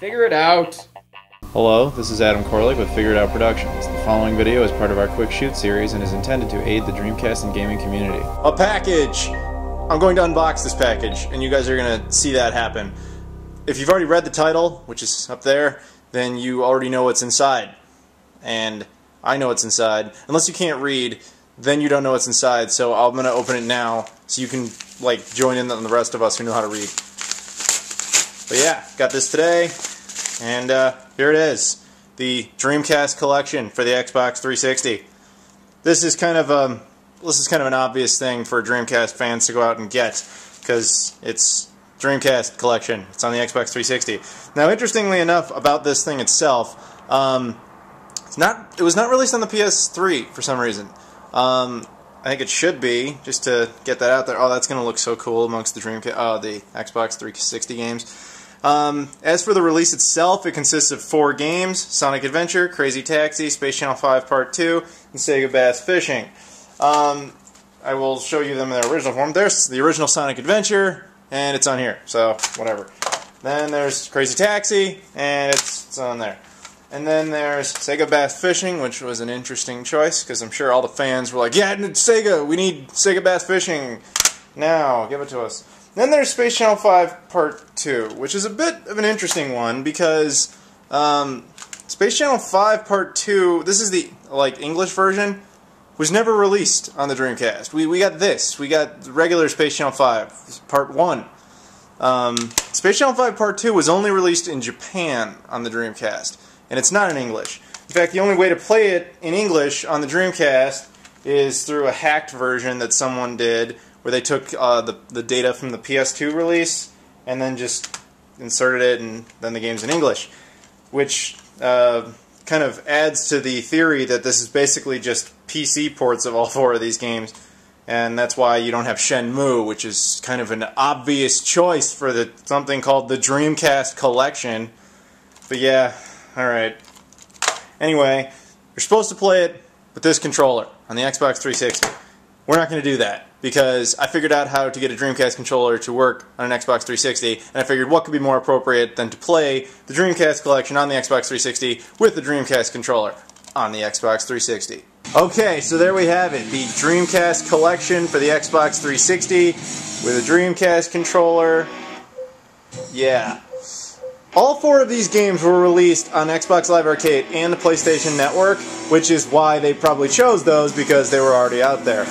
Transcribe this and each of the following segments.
Figure it out. Hello, this is Adam Koralik with Figure It Out Productions. The following video is part of our Quick Shoot series and is intended to aid the Dreamcast and gaming community. A package! I'm going to unbox this package, and you guys are going to see that happen. If you've already read the title, which is up there, then you already know what's inside. And I know what's inside. Unless you can't read, then you don't know what's inside, so I'm going to open it now so you can join in on the rest of us who know how to read. But yeah, got this today, and here it is. The Dreamcast Collection for the Xbox 360. This is kind of an obvious thing for Dreamcast fans to go out and get, because it's Dreamcast Collection. It's on the Xbox 360. Now, interestingly enough, about this thing itself, it was not released on the PS3 for some reason. I think it should be, just to get that out there. Oh, that's going to look so cool amongst the the Xbox 360 games. As for the release itself, it consists of 4 games: Sonic Adventure, Crazy Taxi, Space Channel 5 Part 2, and Sega Bass Fishing. I will show you them in their original form. There's the original Sonic Adventure, and it's on here, so whatever. Then there's Crazy Taxi, and it's on there. And then there's Sega Bass Fishing, which was an interesting choice, because I'm sure all the fans were like, yeah, it's Sega, we need Sega Bass Fishing now, give it to us. Then there's Space Channel 5 Part 2, which is a bit of an interesting one, because Space Channel 5 Part 2, this is the English version, was never released on the Dreamcast. We got this. We got regular Space Channel 5 Part 1. Space Channel 5 Part 2 was only released in Japan on the Dreamcast, and it's not in English. In fact, the only way to play it in English on the Dreamcast is through a hacked version that someone did, where they took the data from the PS2 release and then just inserted it, and then the game's in English, which kind of adds to the theory that this is basically just PC ports of all 4 of these games, and that's why you don't have Shenmue, which is kind of an obvious choice for something called the Dreamcast Collection. But yeah, alright. Anyway, you're supposed to play it with this controller on the Xbox 360. We're not going to do that, because I figured out how to get a Dreamcast controller to work on an Xbox 360, and I figured what could be more appropriate than to play the Dreamcast Collection on the Xbox 360 with the Dreamcast controller on the Xbox 360. Okay, so there we have it, the Dreamcast Collection for the Xbox 360 with a Dreamcast controller. Yeah. All 4 of these games were released on Xbox Live Arcade and the PlayStation Network, which is why they probably chose those, because they were already out there.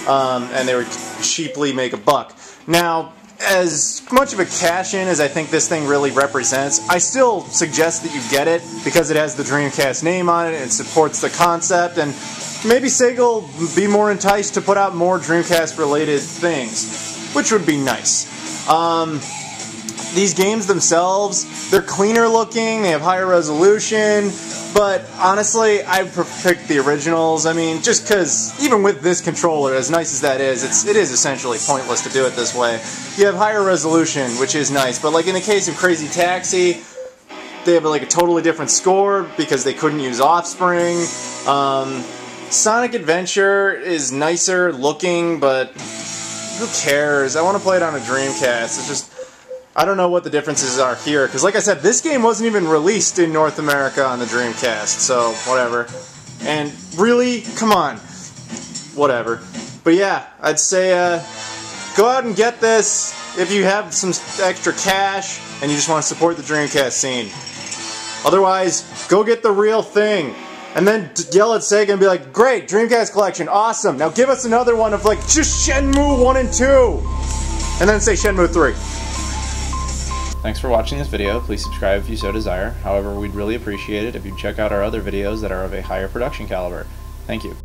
And they would cheaply make a buck. Now, as much of a cash-in as I think this thing really represents, I still suggest that you get it, because it has the Dreamcast name on it, and it supports the concept, and maybe Sega will be more enticed to put out more Dreamcast-related things, which would be nice. These games themselves, they're cleaner looking, they have higher resolution, but honestly, I picked the originals. I mean, just because, even with this controller, as nice as that is, it is essentially pointless to do it this way. You have higher resolution, which is nice, but in the case of Crazy Taxi, they have a totally different score because they couldn't use Offspring. Sonic Adventure is nicer looking, but who cares? I want to play it on a Dreamcast. It's just, I don't know what the differences are here, because like I said, this game wasn't even released in North America on the Dreamcast, so whatever. And really, come on, whatever. But yeah, I'd say go out and get this if you have some extra cash and you just want to support the Dreamcast scene. Otherwise, go get the real thing. And then yell at Sega and be like, great, Dreamcast Collection, awesome, now give us another one of just Shenmue 1 and 2. And then say Shenmue 3. Thanks for watching this video. Please subscribe if you so desire. However, we'd really appreciate it if you'd check out our other videos that are of a higher production caliber. Thank you.